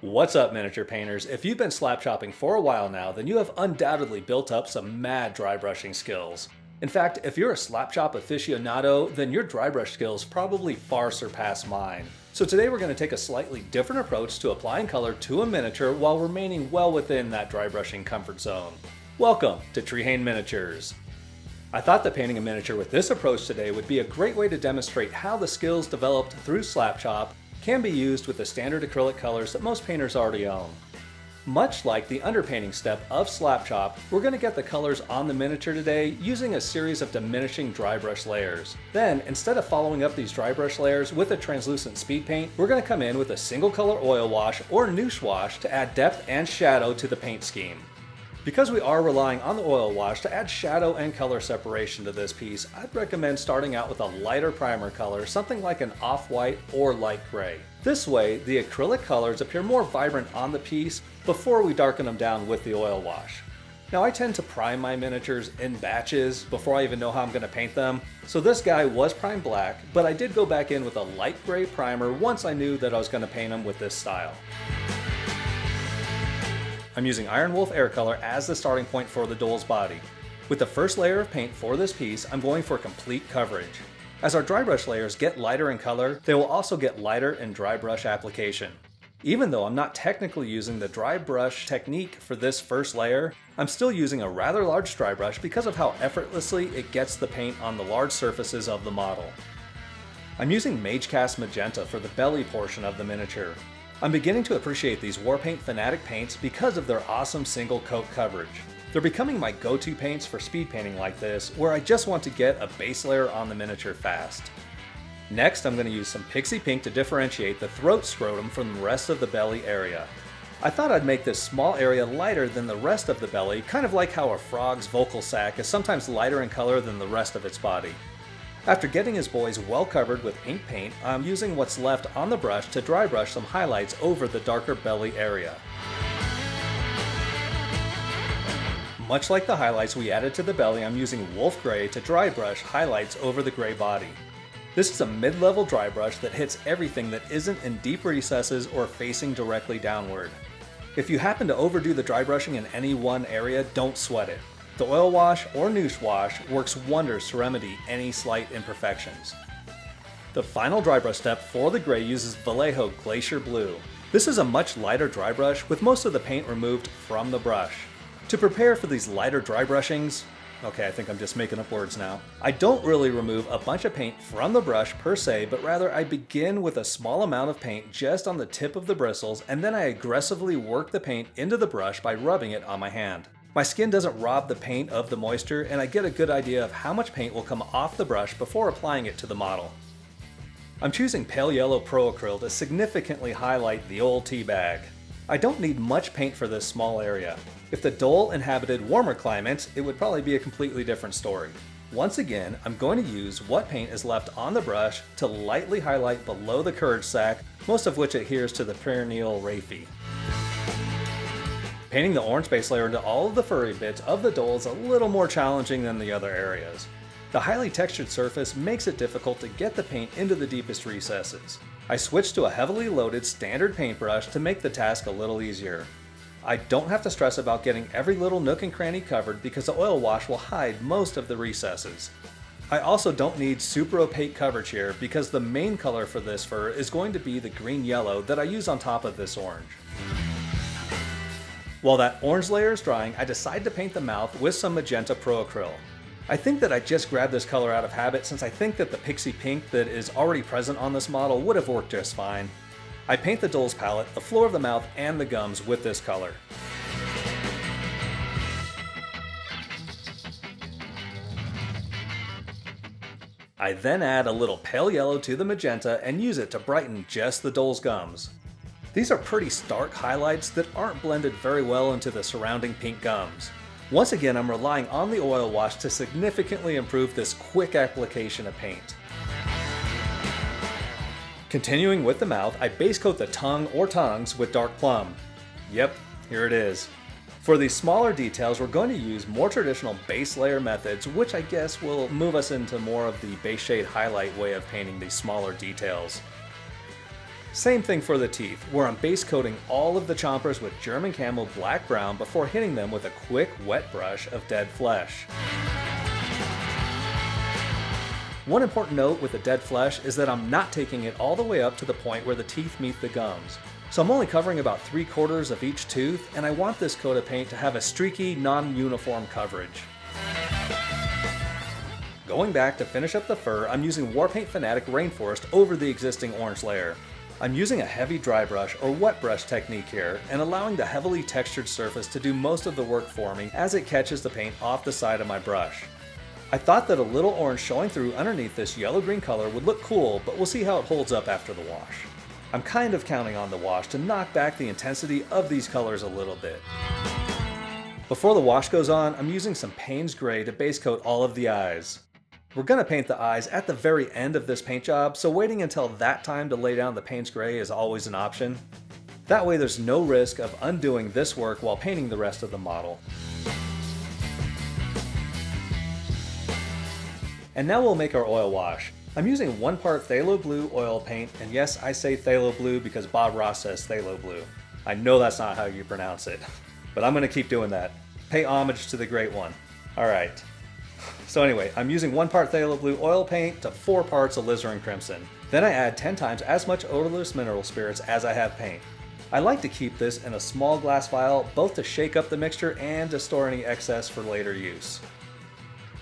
What's up, miniature painters? If you've been slap chopping for a while now, then you have undoubtedly built up some mad dry brushing skills. In fact, if you're a slap chop aficionado, then your dry brush skills probably far surpass mine. So today we're going to take a slightly different approach to applying color to a miniature while remaining well within that dry brushing comfort zone. Welcome to Trehane Miniatures. I thought that painting a miniature with this approach today would be a great way to demonstrate how the skills developed through slap chop can be used with the standard acrylic colors that most painters already own. Much like the underpainting step of slap chop, we're going to get the colors on the miniature today using a series of diminishing dry brush layers. Then, instead of following up these dry brush layers with a translucent speed paint, we're going to come in with a single color oil wash or nouche wash to add depth and shadow to the paint scheme. Because we are relying on the oil wash to add shadow and color separation to this piece, I'd recommend starting out with a lighter primer color, something like an off-white or light gray. This way, the acrylic colors appear more vibrant on the piece before we darken them down with the oil wash. Now, I tend to prime my miniatures in batches before I even know how I'm going to paint them, so this guy was primed black, but I did go back in with a light gray primer once I knew that I was going to paint him with this style. I'm using Iron Wolf Air Color as the starting point for the Dhole's body. With the first layer of paint for this piece, I'm going for complete coverage. As our dry brush layers get lighter in color, they will also get lighter in dry brush application. Even though I'm not technically using the dry brush technique for this first layer, I'm still using a rather large dry brush because of how effortlessly it gets the paint on the large surfaces of the model. I'm using Magecast Magenta for the belly portion of the miniature. I'm beginning to appreciate these Warpaint Fanatic paints because of their awesome single coat coverage. They're becoming my go-to paints for speed painting like this, where I just want to get a base layer on the miniature fast. Next, I'm going to use some Pixie Pink to differentiate the throat scrotum from the rest of the belly area. I thought I'd make this small area lighter than the rest of the belly, kind of like how a frog's vocal sac is sometimes lighter in color than the rest of its body. After getting his boys well covered with pink paint, I'm using what's left on the brush to dry brush some highlights over the darker belly area. Much like the highlights we added to the belly, I'm using Wolf Gray to dry brush highlights over the gray body. This is a mid-level dry brush that hits everything that isn't in deep recesses or facing directly downward. If you happen to overdo the dry brushing in any one area, don't sweat it. The oil wash or nouche wash works wonders to remedy any slight imperfections. The final dry brush step for the gray uses Vallejo Glacier Blue. This is a much lighter dry brush with most of the paint removed from the brush. To prepare for these lighter dry brushings, okay, I think I'm just making up words now, I don't really remove a bunch of paint from the brush per se, but rather I begin with a small amount of paint just on the tip of the bristles, and then I aggressively work the paint into the brush by rubbing it on my hand. My skin doesn't rob the paint of the moisture, and I get a good idea of how much paint will come off the brush before applying it to the model. I'm choosing Pale Yellow Pro Acryl to significantly highlight the old tea bag. I don't need much paint for this small area. If the Dhole inhabited warmer climates, it would probably be a completely different story. Once again, I'm going to use what paint is left on the brush to lightly highlight below the courage sac, most of which adheres to the perennial Raphy. Painting the orange base layer into all of the furry bits of the Dhole is a little more challenging than the other areas. The highly textured surface makes it difficult to get the paint into the deepest recesses. I switched to a heavily loaded standard paintbrush to make the task a little easier. I don't have to stress about getting every little nook and cranny covered because the oil wash will hide most of the recesses. I also don't need super opaque coverage here because the main color for this fur is going to be the green-yellow that I use on top of this orange. While that orange layer is drying, I decide to paint the mouth with some Magenta Pro Acryl. I think that I just grabbed this color out of habit since I think that the Pixie Pink that is already present on this model would have worked just fine. I paint the Dhole's palette, the floor of the mouth, and the gums with this color. I then add a little pale yellow to the magenta and use it to brighten just the Dhole's gums. These are pretty stark highlights that aren't blended very well into the surrounding pink gums. Once again, I'm relying on the oil wash to significantly improve this quick application of paint. Continuing with the mouth, I base coat the tongue or tongues with dark plum. Yep, here it is. For these smaller details, we're going to use more traditional base layer methods, which I guess will move us into more of the base shade highlight way of painting these smaller details. Same thing for the teeth, where I'm base coating all of the chompers with German Camel Black Brown before hitting them with a quick wet brush of dead flesh. One important note with the dead flesh is that I'm not taking it all the way up to the point where the teeth meet the gums. So I'm only covering about 3/4 of each tooth, and I want this coat of paint to have a streaky, non-uniform coverage. Going back to finish up the fur, I'm using Warpaint Fanatic Rainforest over the existing orange layer. I'm using a heavy dry brush or wet brush technique here, and allowing the heavily textured surface to do most of the work for me as it catches the paint off the side of my brush. I thought that a little orange showing through underneath this yellow-green color would look cool, but we'll see how it holds up after the wash. I'm kind of counting on the wash to knock back the intensity of these colors a little bit. Before the wash goes on, I'm using some Payne's Gray to base coat all of the eyes. We're going to paint the eyes at the very end of this paint job, so waiting until that time to lay down the Payne's Gray is always an option. That way there's no risk of undoing this work while painting the rest of the model. And now we'll make our oil wash. I'm using 1 part Phthalo Blue oil paint, and yes, I say Phthalo Blue because Bob Ross says Phthalo Blue. I know that's not how you pronounce it, but I'm going to keep doing that. Pay homage to the great one. Alright. So anyway, I'm using 1 part Phthalo Blue oil paint to 4 parts Alizarin Crimson. Then I add 10 times as much odorless mineral spirits as I have paint. I like to keep this in a small glass vial, both to shake up the mixture and to store any excess for later use.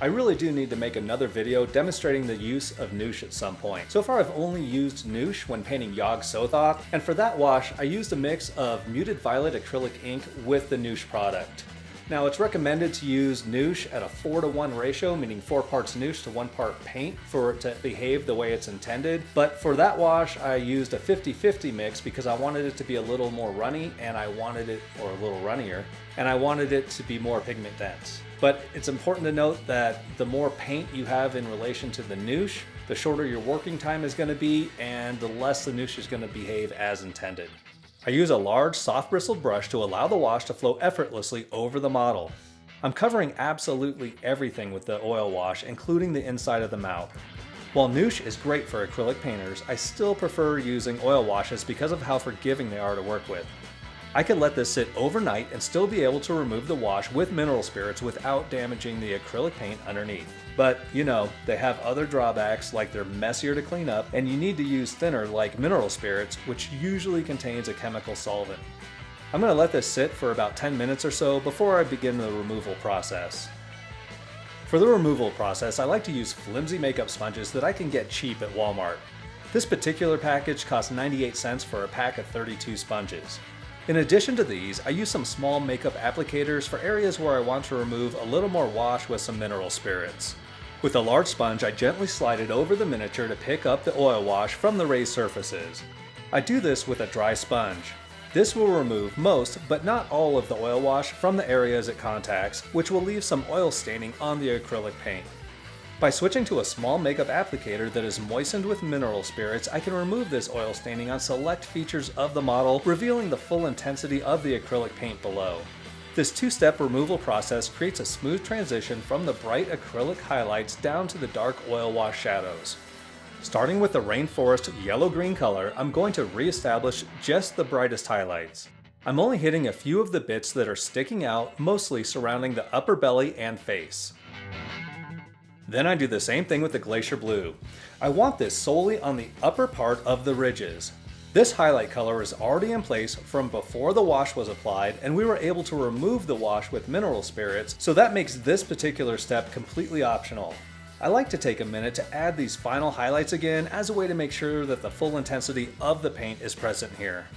I really do need to make another video demonstrating the use of Noosh at some point. So far I've only used Noosh when painting Yogg Sothoth, and for that wash I used a mix of muted violet acrylic ink with the Noosh product. Now it's recommended to use Noosh at a 4:1 ratio, meaning 4 parts Noosh to 1 part paint for it to behave the way it's intended. But for that wash I used a 50-50 mix because I wanted it to be a little more runny and I wanted it, or a little runnier, and I wanted it to be more pigment dense. But it's important to note that the more paint you have in relation to the Noosh, the shorter your working time is going to be and the less the Noosh is going to behave as intended. I use a large soft bristled brush to allow the wash to flow effortlessly over the model. I'm covering absolutely everything with the oil wash, including the inside of the mouth. While Noosh is great for acrylic painters, I still prefer using oil washes because of how forgiving they are to work with. I could let this sit overnight and still be able to remove the wash with mineral spirits without damaging the acrylic paint underneath. But, you know, they have other drawbacks like they're messier to clean up and you need to use thinner like mineral spirits, which usually contains a chemical solvent. I'm going to let this sit for about 10 minutes or so before I begin the removal process. For the removal process, I like to use flimsy makeup sponges that I can get cheap at Walmart. This particular package costs 98 cents for a pack of 32 sponges. In addition to these, I use some small makeup applicators for areas where I want to remove a little more wash with some mineral spirits. With a large sponge, I gently slide it over the miniature to pick up the oil wash from the raised surfaces. I do this with a dry sponge. This will remove most, but not all of the oil wash from the areas it contacts, which will leave some oil staining on the acrylic paint. By switching to a small makeup applicator that is moistened with mineral spirits, I can remove this oil staining on select features of the model, revealing the full intensity of the acrylic paint below. This 2-step removal process creates a smooth transition from the bright acrylic highlights down to the dark oil wash shadows. Starting with the Rainforest yellow-green color, I'm going to re-establish just the brightest highlights. I'm only hitting a few of the bits that are sticking out, mostly surrounding the upper belly and face. Then I do the same thing with the Glacier Blue. I want this solely on the upper part of the ridges. This highlight color is already in place from before the wash was applied, and we were able to remove the wash with mineral spirits, so that makes this particular step completely optional. I like to take a minute to add these final highlights again as a way to make sure that the full intensity of the paint is present here.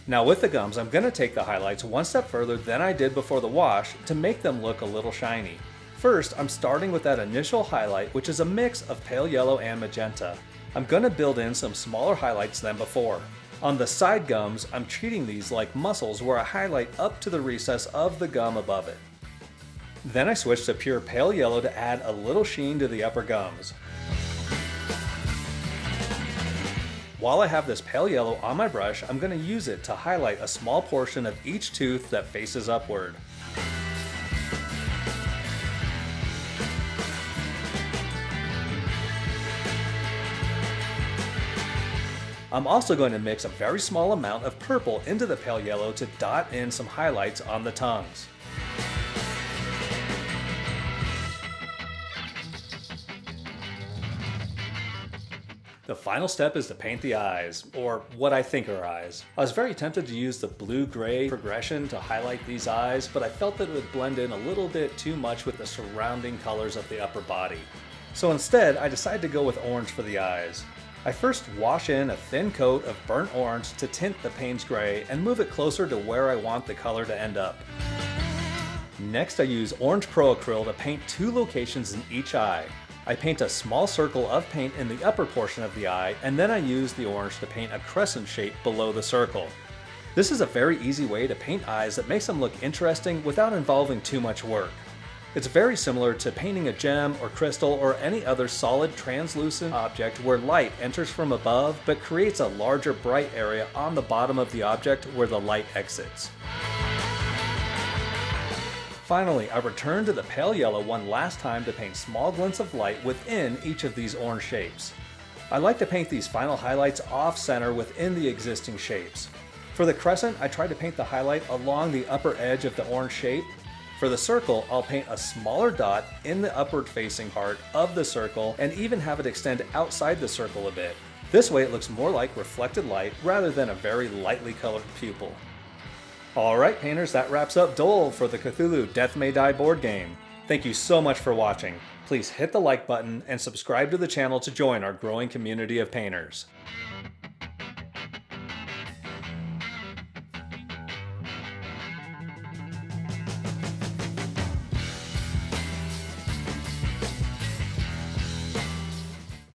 Now with the gums, I'm going to take the highlights one step further than I did before the wash to make them look a little shiny. First, I'm starting with that initial highlight, which is a mix of pale yellow and magenta. I'm going to build in some smaller highlights than before. On the side gums, I'm treating these like muscles where I highlight up to the recess of the gum above it. Then I switch to pure pale yellow to add a little sheen to the upper gums. While I have this pale yellow on my brush, I'm going to use it to highlight a small portion of each tooth that faces upward. I'm also going to mix a very small amount of purple into the pale yellow to dot in some highlights on the tongues. The final step is to paint the eyes, or what I think are eyes. I was very tempted to use the blue-gray progression to highlight these eyes, but I felt that it would blend in a little bit too much with the surrounding colors of the upper body. So instead, I decided to go with orange for the eyes. I first wash in a thin coat of burnt orange to tint the Payne's Gray and move it closer to where I want the color to end up. Next, I use Orange Pro Acryl to paint 2 locations in each eye. I paint a small circle of paint in the upper portion of the eye, and then I use the orange to paint a crescent shape below the circle. This is a very easy way to paint eyes that makes them look interesting without involving too much work. It's very similar to painting a gem or crystal or any other solid translucent object where light enters from above but creates a larger bright area on the bottom of the object where the light exits. Finally, I return to the pale yellow one last time to paint small glints of light within each of these orange shapes. I like to paint these final highlights off-center within the existing shapes. For the crescent, I try to paint the highlight along the upper edge of the orange shape. For the circle, I'll paint a smaller dot in the upward-facing part of the circle and even have it extend outside the circle a bit. This way it looks more like reflected light rather than a very lightly colored pupil. Alright painters, that wraps up Dhole for the Cthulhu Death May Die board game. Thank you so much for watching. Please hit the like button and subscribe to the channel to join our growing community of painters.